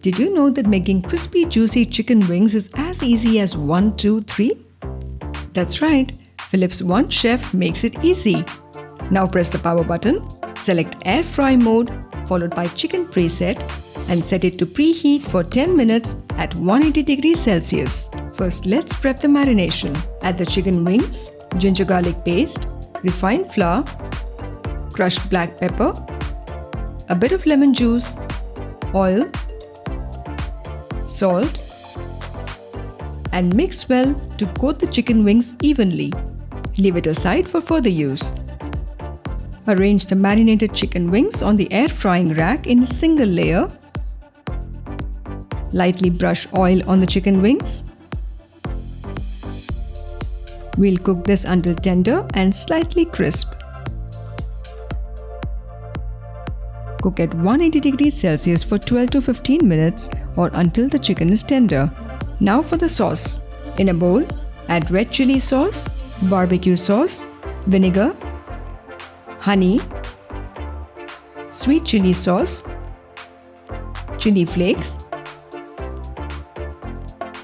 Did you know that making crispy, juicy chicken wings is as easy as 1, 2, 3? That's right, Philips OneChef makes it easy. Now press the power button, select air fry mode followed by chicken preset and set it to preheat for 10 minutes at 180 degrees Celsius. First, let's prep the marination. Add the chicken wings, ginger garlic paste, refined flour, crushed black pepper, a bit of lemon juice, oil, salt, and mix well to coat the chicken wings evenly. Leave it aside for further use. Arrange the marinated chicken wings on the air frying rack in a single layer. Lightly brush oil on the chicken wings. We'll cook this until tender and slightly crisp. Cook at 180 degrees Celsius for 12 to 15 minutes or until the chicken is tender. Now for the sauce. In a bowl, add red chili sauce, barbecue sauce, vinegar, honey, sweet chili sauce, chili flakes,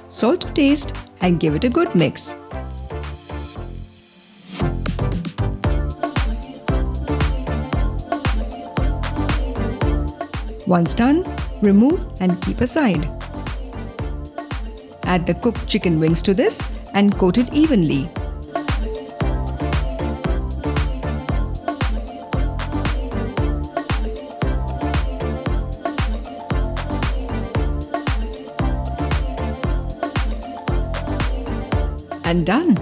salt to taste, and give it a good mix. Once done, remove and keep aside. Add the cooked chicken wings to this and coat it evenly. And done.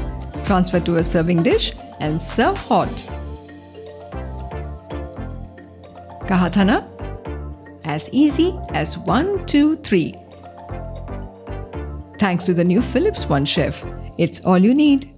Transfer to a serving dish and serve hot. Kaha tha na? As easy as 1, 2, 3. Thanks to the new Philips OneChef. It's all you need.